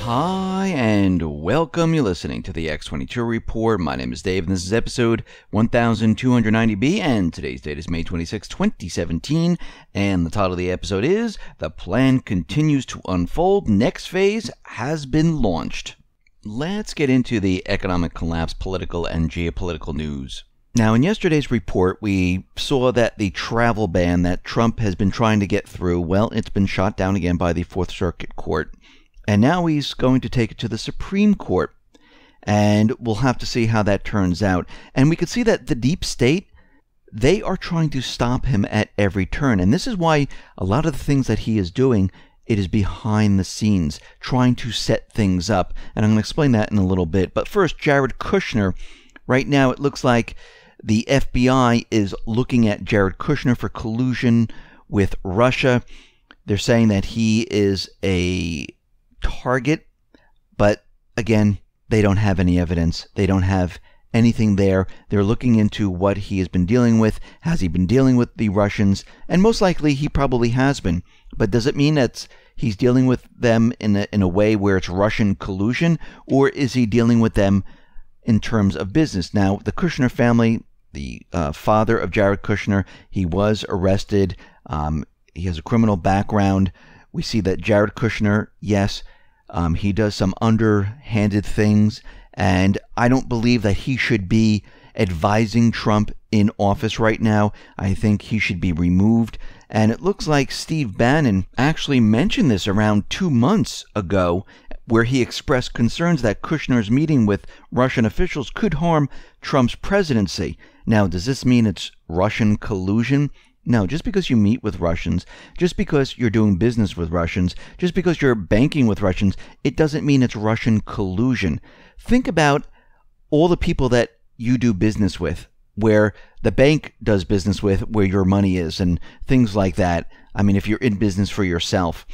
Hi, and welcome. You're listening to the X22 Report. My name is Dave, and this is episode 1290B, and today's date is May 26, 2017, and the title of the episode is The Plan Continues to Unfold. Next phase has been launched. Let's get into the economic collapse, political, and geopolitical news. Now, in yesterday's report, we saw that the travel ban that Trump has been trying to get through, well, it's been shot down again by the Fourth Circuit Court. And now he's going to take it to the Supreme Court. And we'll have to see how that turns out. And we can see that the deep state, they are trying to stop him at every turn. And this is why a lot of the things that he is doing, it is behind the scenes, trying to set things up. And I'm going to explain that in a little bit. But first, Jarred Kushner. Right now, it looks like the FBI is looking at Jarred Kushner for collusion with Russia. They're saying that he is a target, but again, they don't have any evidence. They don't have anything there. They're looking into what he has been dealing with. Has he been dealing with the Russians? And most likely he probably has been. But does it mean that he's dealing with them in a way where it's Russian collusion, or is he dealing with them in terms of business? Now, the Kushner family, the father of Jarred Kushner, he was arrested. He has a criminal background. We see that Jarred Kushner, yes, he does some underhanded things, and I don't believe that he should be advising Trump in office right now. I think he should be removed. And it looks like Steve Bannon actually mentioned this around 2 months ago, where he expressed concerns that Kushner's meeting with Russian officials could harm Trump's presidency. Now, does this mean it's Russian collusion? No, just because you meet with Russians, just because you're doing business with Russians, just because you're banking with Russians, it doesn't mean it's Russian collusion. Think about all the people that you do business with, where the bank does business with, where your money is, and things like that. I mean, if you're in business for yourself,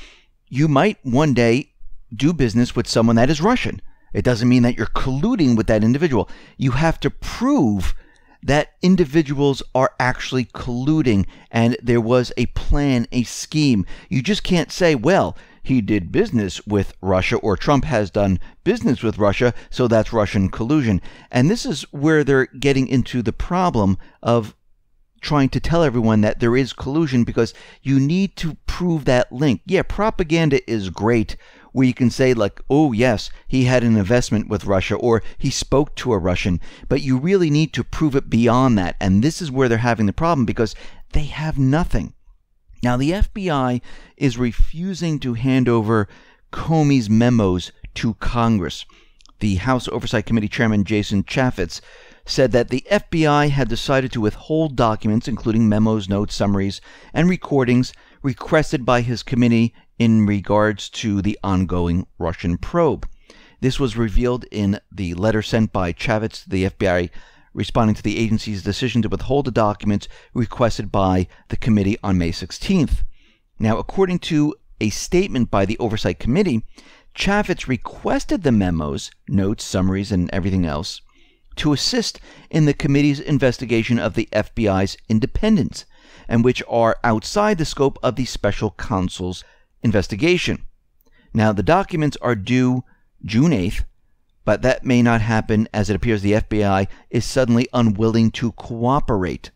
you might one day do business with someone that is Russian. It doesn't mean that you're colluding with that individual. You have to prove that individuals are actually colluding and there was a plan, a scheme. You just can't say, well, he did business with Russia, or Trump has done business with Russia, so that's Russian collusion. And this is where they're getting into the problem of trying to tell everyone that there is collusion, because you need to prove that link. Yeah, propaganda is great, where you can say like, oh yes, he had an investment with Russia, or he spoke to a Russian, but you really need to prove it beyond that. And this is where they're having the problem, because they have nothing. Now, the FBI is refusing to hand over Comey's memos to Congress. The House Oversight Committee Chairman Jason Chaffetz said that the FBI had decided to withhold documents, including memos, notes, summaries, and recordings requested by his committee in regards to the ongoing Russian probe. This was revealed in the letter sent by Chaffetz to the FBI, responding to the agency's decision to withhold the documents requested by the committee on May 16th. Now, according to a statement by the Oversight Committee, Chaffetz requested the memos, notes, summaries, and everything else to assist in the committee's investigation of the FBI's independence, and which are outside the scope of the special counsel's investigation. Now, the documents are due June 8th, but that may not happen, as it appears the FBI is suddenly unwilling to cooperate.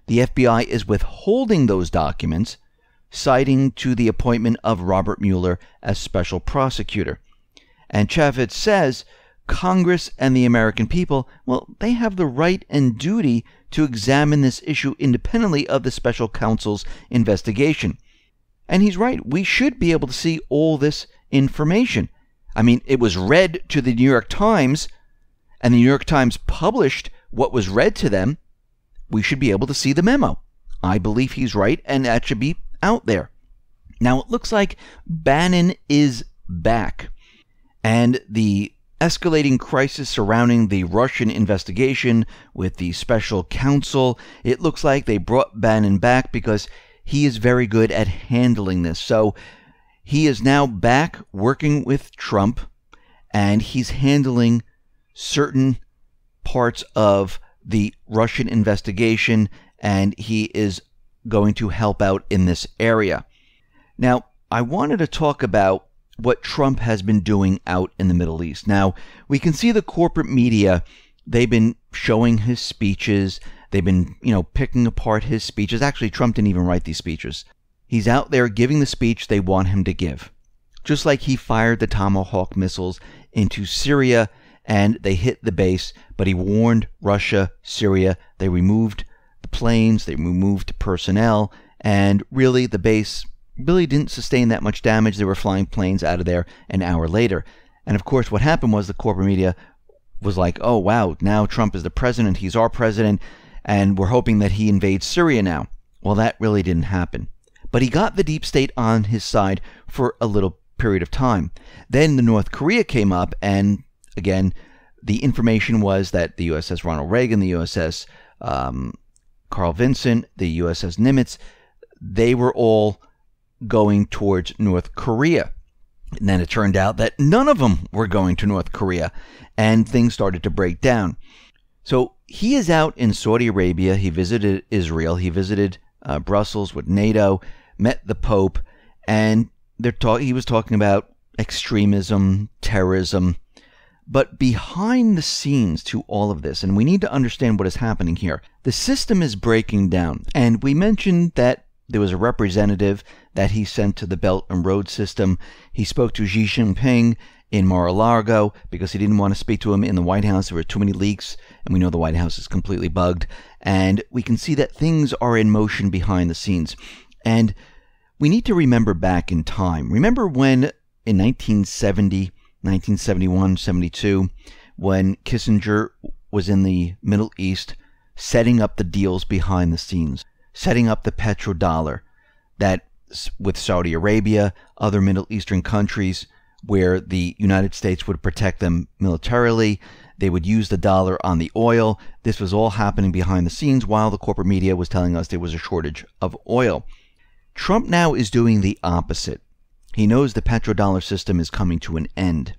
The FBI is withholding those documents, citing to the appointment of Robert Mueller as special prosecutor. And Chaffetz says Congress and the American people, well, they have the right and duty to examine this issue independently of the special counsel's investigation. And he's right. We should be able to see all this information. I mean, it was read to the New York Times, and the New York Times published what was read to them. We should be able to see the memo. I believe he's right, and that should be out there. Now, it looks like Bannon is back, and the escalating crisis surrounding the Russian investigation with the special counsel, it looks like they brought Bannon back because he is very good at handling this. So he is now back working with Trump, and he's handling certain parts of the Russian investigation, and he is going to help out in this area. Now, I wanted to talk about what Trump has been doing out in the Middle East. Now, we can see the corporate media, they've been showing his speeches. They've been, picking apart his speeches. Actually, Trump didn't even write these speeches. He's out there giving the speech they want him to give. Just like he fired the Tomahawk missiles into Syria and they hit the base, but he warned Russia, Syria. They removed the planes, they removed personnel, and really the base really didn't sustain that much damage. They were flying planes out of there an hour later. And of course, what happened was the corporate media was like, oh, wow, now Trump is the president, he's our president, and we're hoping that he invades Syria now. Well, that really didn't happen. But he got the deep state on his side for a little period of time. Then the North Korea came up, and again, the information was that the USS Ronald Reagan, the USS Carl Vinson, the USS Nimitz, they were all going towards North Korea. And then it turned out that none of them were going to North Korea, and things started to break down. So he is out in Saudi Arabia. He visited Israel. He visited Brussels with NATO, met the Pope, and he was talking about extremism, terrorism. But behind the scenes to all of this, and we need to understand what is happening here, the system is breaking down. And we mentioned that there was a representative that he sent to the Belt and Road system. He spoke to Xi Jinping in Mar-a-Lago because he didn't want to speak to him in the White House. There were too many leaks, and we know the White House is completely bugged. And we can see that things are in motion behind the scenes. And we need to remember back in time. Remember when in 1970, 1971, 72, when Kissinger was in the Middle East setting up the deals behind the scenes, setting up the petrodollar that with Saudi Arabia, other Middle Eastern countries where the United States would protect them militarily. They would use the dollar on the oil. This was all happening behind the scenes while the corporate media was telling us there was a shortage of oil. Trump now is doing the opposite. He knows the petrodollar system is coming to an end.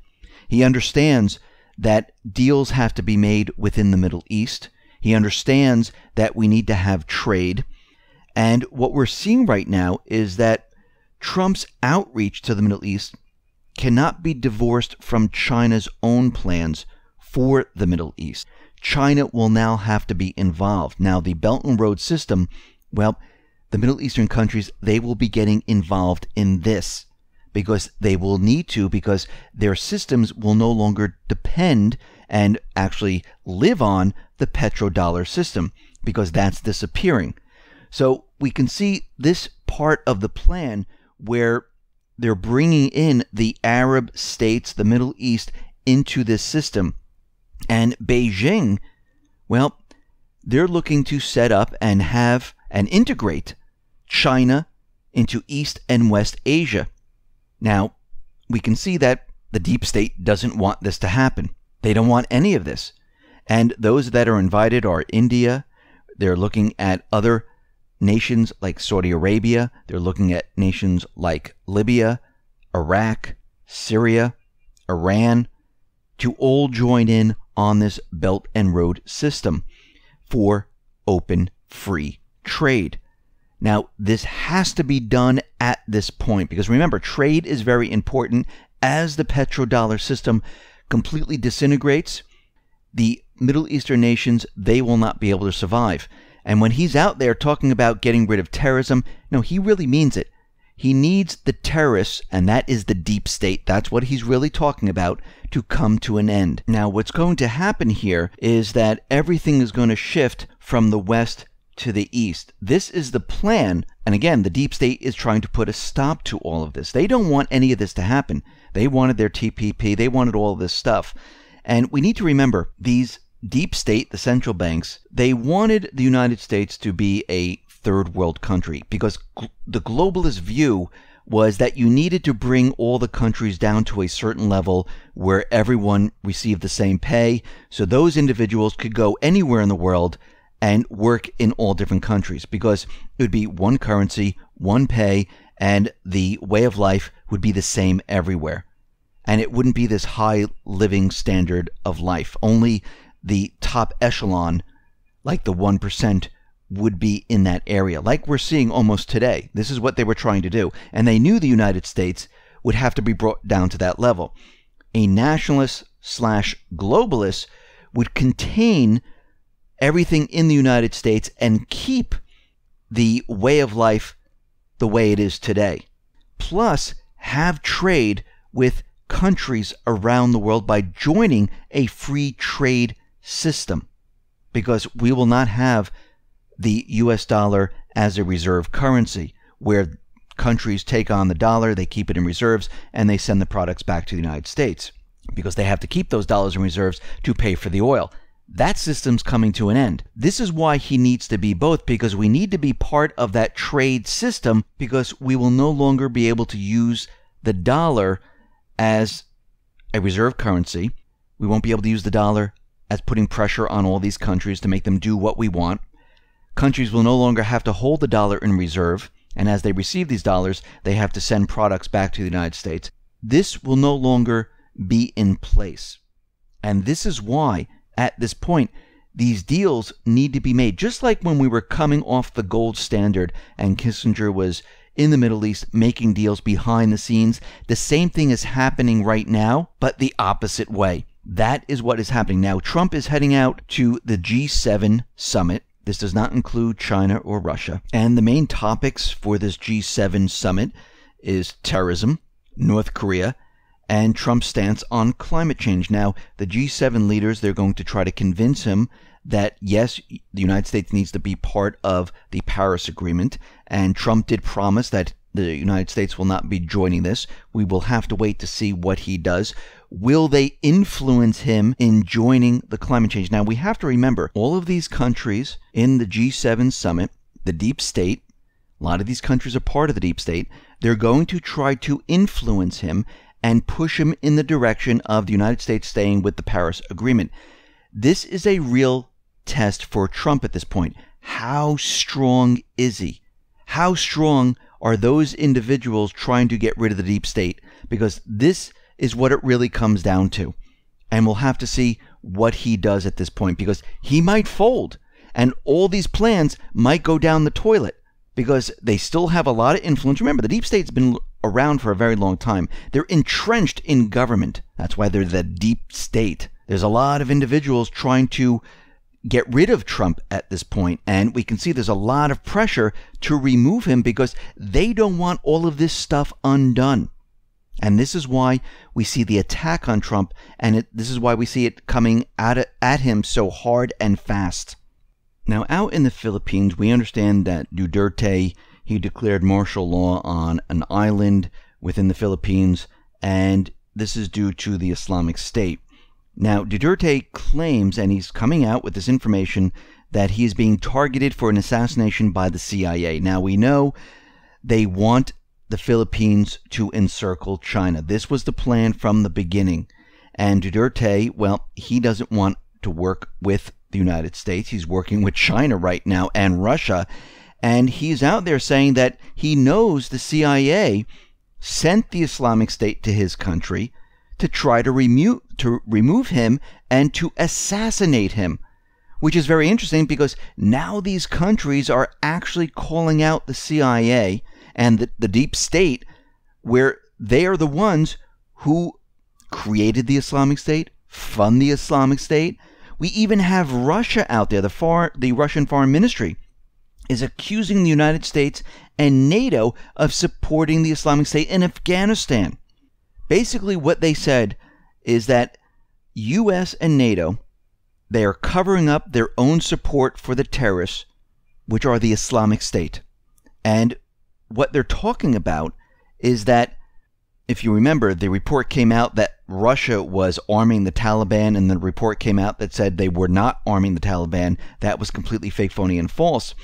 He understands that deals have to be made within the Middle East. He understands that we need to have trade. And what we're seeing right now is that Trump's outreach to the Middle East cannot be divorced from China's own plans for the Middle East. China will now have to be involved. Now, the Belt and Road system, well, the Middle Eastern countries, they will be getting involved in this because they will need to, because their systems will no longer depend and actually live on the petrodollar system because that's disappearing. So we can see this part of the plan where they're bringing in the Arab states, the Middle East, into this system. And Beijing, well, they're looking to set up and have and integrate China into East and West Asia. Now, we can see that the deep state doesn't want this to happen. They don't want any of this. And those that are invited are India. They're looking at other nations like Saudi Arabia. They're looking at nations like Libya, Iraq, Syria, Iran, to all join in on this Belt and Road system for open, free trade. Now, this has to be done at this point because remember, trade is very important. As the petrodollar system completely disintegrates, the Middle Eastern nations, they will not be able to survive. And when he's out there talking about getting rid of terrorism, no, he really means it. He needs the terrorists, and that is the deep state. That's what he's really talking about, to come to an end. Now, what's going to happen here is that everything is going to shift from the west to the east. This is the plan. And again, the deep state is trying to put a stop to all of this. They don't want any of this to happen. They wanted their TPP. They wanted all of this stuff. And we need to remember, these deep state, the central banks, they wanted the United States to be a third world country because the globalist view was that you needed to bring all the countries down to a certain level where everyone received the same pay, so those individuals could go anywhere in the world and work in all different countries because it would be one currency, one pay, and the way of life would be the same everywhere. And it wouldn't be this high living standard of life. Only the top echelon, like the 1%, would be in that area, like we're seeing almost today. This is what they were trying to do. And they knew the United States would have to be brought down to that level. A nationalist/globalist would contain everything in the United States and keep the way of life the way it is today. Plus, have trade with countries around the world by joining a free trade system, because we will not have the US dollar as a reserve currency where countries take on the dollar, they keep it in reserves, and they send the products back to the United States because they have to keep those dollars in reserves to pay for the oil. That system's coming to an end. This is why he needs to be both, because we need to be part of that trade system, because we will no longer be able to use the dollar as a reserve currency. We won't be able to use the dollar as putting pressure on all these countries to make them do what we want. Countries will no longer have to hold the dollar in reserve, and as they receive these dollars, they have to send products back to the United States. This will no longer be in place. And this is why, at this point, these deals need to be made. Just like when we were coming off the gold standard and Kissinger was in the Middle East making deals behind the scenes, the same thing is happening right now, but the opposite way. That is what is happening. Now, Trump is heading out to the G7 summit. This does not include China or Russia. And the main topics for this G7 summit is terrorism, North Korea, and Trump's stance on climate change. Now, the G7 leaders, they're going to try to convince him that, yes, the United States needs to be part of the Paris Agreement. And Trump did promise that the United States will not be joining this. We will have to wait to see what he does. Will they influence him in joining the climate change? Now, we have to remember, all of these countries in the G7 summit, the deep state, a lot of these countries are part of the deep state, they're going to try to influence him and push him in the direction of the United States staying with the Paris Agreement. This is a real test for Trump at this point. How strong is he? How strong are those individuals trying to get rid of the deep state? Because this is what it really comes down to. And we'll have to see what he does at this point, because he might fold and all these plans might go down the toilet because they still have a lot of influence. Remember, the deep state's been around for a very long time. They're entrenched in government. That's why they're the deep state. There's a lot of individuals trying to get rid of Trump at this point, and we can see there's a lot of pressure to remove him because they don't want all of this stuff undone. And this is why we see the attack on Trump, and this is why we see it coming at him so hard and fast. Now, out in the Philippines, we understand that Duterte, he declared martial law on an island within the Philippines, and this is due to the Islamic State. Now, Duterte claims, and he's coming out with this information, that he is being targeted for an assassination by the CIA. Now, we know they want the Philippines to encircle China. This was the plan from the beginning. And Duterte, well, he doesn't want to work with the United States. He's working with China right now and Russia. And he's out there saying that he knows the CIA sent the Islamic State to his country to try to remove him and to assassinate him, which is very interesting because now these countries are actually calling out the CIA and the deep state, where they are the ones who created the Islamic State, fund the Islamic State. We even have Russia out there. The Russian Foreign Ministry is accusing the United States and NATO of supporting the Islamic State in Afghanistan. Basically, what they said is that U.S. and NATO, they are covering up their own support for the terrorists, which are the Islamic State. And what they're talking about is that, if you remember, the report came out that Russia was arming the Taliban, and the report came out that said they were not arming the Taliban. That was completely fake, phony, and false.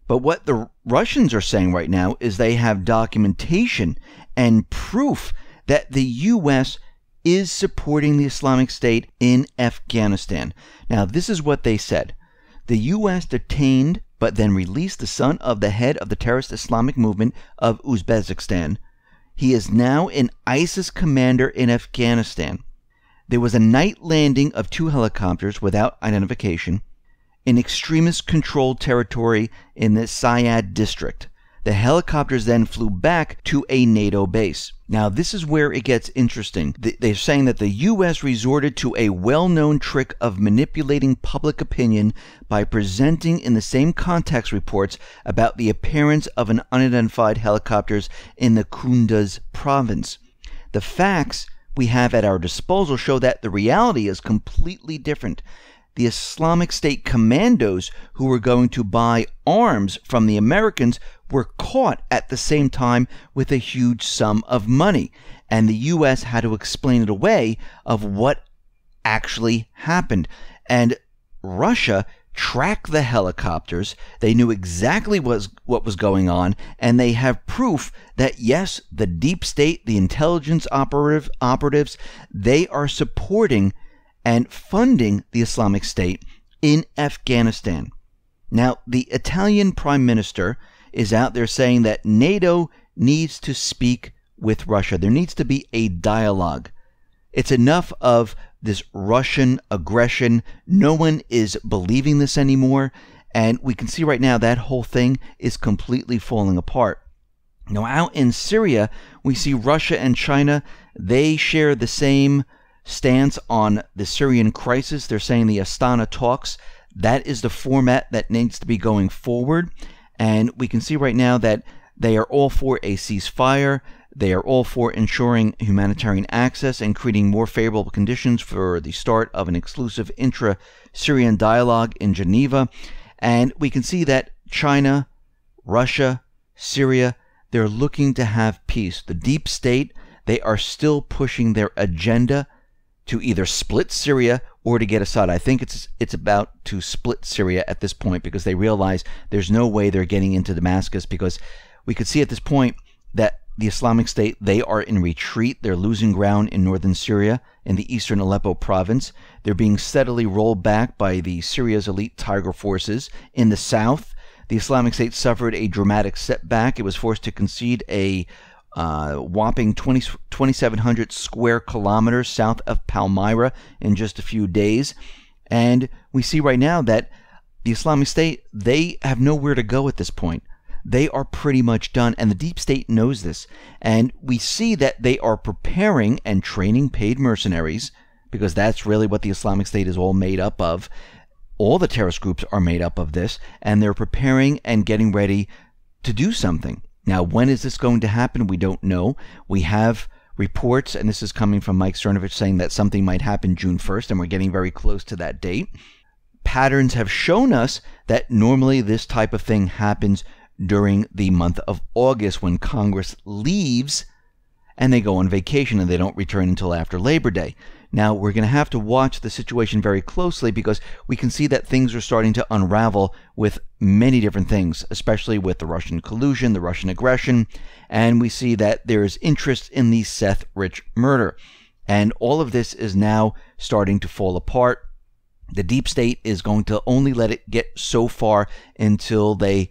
But what the Russians are saying right now is they have documentation and proof that the U.S. is supporting the Islamic State in Afghanistan. Now, this is what they said. The U.S. detained but then released the son of the head of the terrorist Islamic movement of Uzbekistan. He is now an ISIS commander in Afghanistan. There was a night landing of 2 helicopters without identification in extremist-controlled territory in the Syad district. The helicopters then flew back to a NATO base. Now, this is where it gets interesting. They're saying that the U.S. resorted to a well-known trick of manipulating public opinion by presenting in the same context reports about the appearance of an unidentified helicopters in the Kunduz province. The facts we have at our disposal show that the reality is completely different. The Islamic State commandos who were going to buy arms from the Americans were caught at the same time with a huge sum of money, and the U.S. had to explain it away of what actually happened. And Russia tracked the helicopters. They knew exactly what was going on, and they have proof that yes, the deep state, the intelligence operatives, they are supporting and funding the Islamic State in Afghanistan. Now, the Italian Prime Minister is out there saying that NATO needs to speak with Russia. There needs to be a dialogue. It's enough of this Russian aggression. No one is believing this anymore, and we can see right now that whole thing is completely falling apart. Now, out in Syria, we see Russia and China, they share the same stance on the Syrian crisis. They're saying the Astana talks, that is the format that needs to be going forward. And we can see right now that they are all for a ceasefire. They are all for ensuring humanitarian access and creating more favorable conditions for the start of an exclusive intra-Syrian dialogue in Geneva. And we can see that China, Russia, Syria, they're looking to have peace. The deep state, they are still pushing their agenda to either split Syria or to get Assad. I think it's about to split Syria at this point, because they realize there's no way they're getting into Damascus, because we could see at this point that the Islamic State, they are in retreat. They're losing ground in northern Syria, in the eastern Aleppo province. They're being steadily rolled back by the Syria's elite Tiger forces. In the south, the Islamic State suffered a dramatic setback. It was forced to concede a whopping 2,700 square kilometers south of Palmyra in just a few days. And we see right now that the Islamic State, they have nowhere to go at this point. They are pretty much done, and the deep state knows this. And we see that they are preparing and training paid mercenaries, because that's really what the Islamic State is all made up of. All the terrorist groups are made up of this, and they're preparing and getting ready to do something. Now, when is this going to happen? We don't know. We have reports, and this is coming from Mike Cernovich, saying that something might happen June 1st, and we're getting very close to that date. Patterns have shown us that normally this type of thing happens during the month of August, when Congress leaves and they go on vacation and they don't return until after Labor Day. Now, we're going to have to watch the situation very closely, because we can see that things are starting to unravel with many different things, especially with the Russian collusion, the Russian aggression, and we see that there is interest in the Seth Rich murder. And all of this is now starting to fall apart. The deep state is going to only let it get so far until they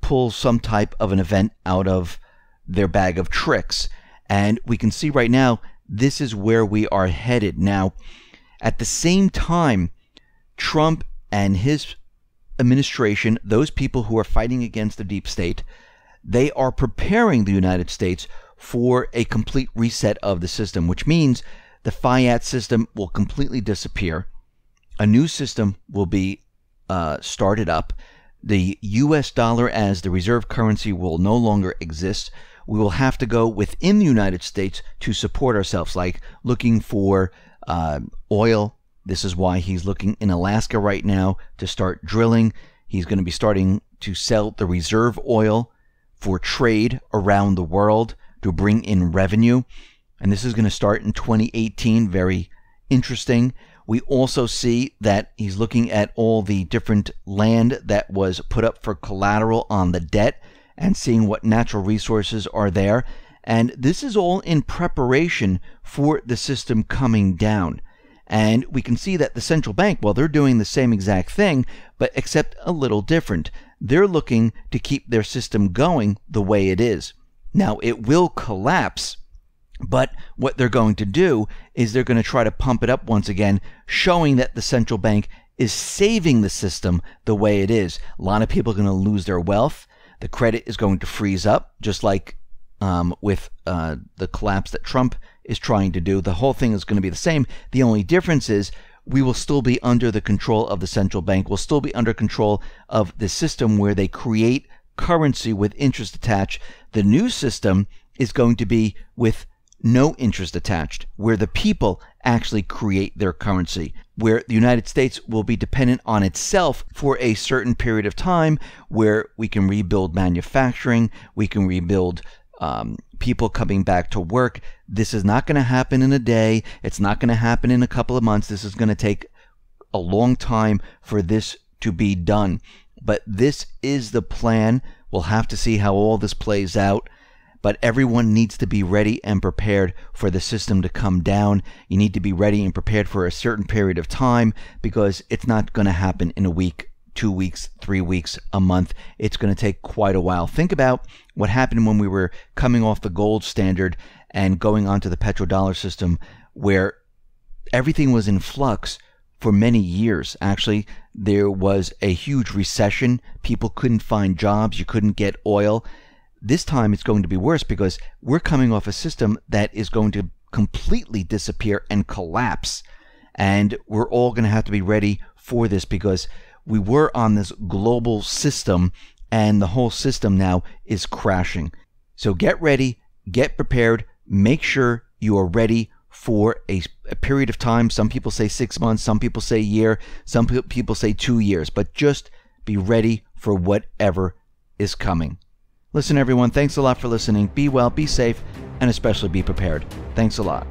pull some type of an event out of their bag of tricks. And we can see right now, this is where we are headed. Now, at the same time, Trump and his administration, those people who are fighting against the deep state, they are preparing the United States for a complete reset of the system, which means the fiat system will completely disappear. A new system will be started up. The U.S. dollar as the reserve currency will no longer exist. We will have to go within the United States to support ourselves, like looking for oil. This is why he's looking in Alaska right now to start drilling. He's going to be starting to sell the reserve oil for trade around the world to bring in revenue. And this is going to start in 2018. Very interesting. We also see that he's looking at all the different land that was put up for collateral on the debt and seeing what natural resources are there. And this is all in preparation for the system coming down. And we can see that the central bank, well, they're doing the same exact thing, but except a little different. They're looking to keep their system going the way it is. Now, it will collapse, but what they're going to do is they're going to try to pump it up once again, showing that the central bank is saving the system the way it is. A lot of people are going to lose their wealth. The credit is going to freeze up, just like with the collapse that Trump is trying to do. The whole thing is going to be the same. The only difference is we will still be under the control of the central bank. We'll still be under control of the system where they create currency with interest attached. The new system is going to be with no interest attached, where the people actually create their currency, where the United States will be dependent on itself for a certain period of time, where we can rebuild manufacturing, we can rebuild people coming back to work. This is not going to happen in a day. It's not going to happen in a couple of months. This is going to take a long time for this to be done. But this is the plan. We'll have to see how all this plays out. But everyone needs to be ready and prepared for the system to come down. You need to be ready and prepared for a certain period of time, because it's not going to happen in a week, 2 weeks, 3 weeks, a month. It's going to take quite a while. Think about what happened when we were coming off the gold standard and going onto the petrodollar system, where everything was in flux for many years. Actually, there was a huge recession. People couldn't find jobs. You couldn't get oil. This time it's going to be worse, because we're coming off a system that is going to completely disappear and collapse. And we're all going to have to be ready for this, because we were on this global system and the whole system now is crashing. So get ready, get prepared, make sure you are ready for a period of time. Some people say 6 months, some people say a year, some people say 2 years, but just be ready for whatever is coming. Listen, everyone, thanks a lot for listening. Be well, be safe, and especially be prepared. Thanks a lot.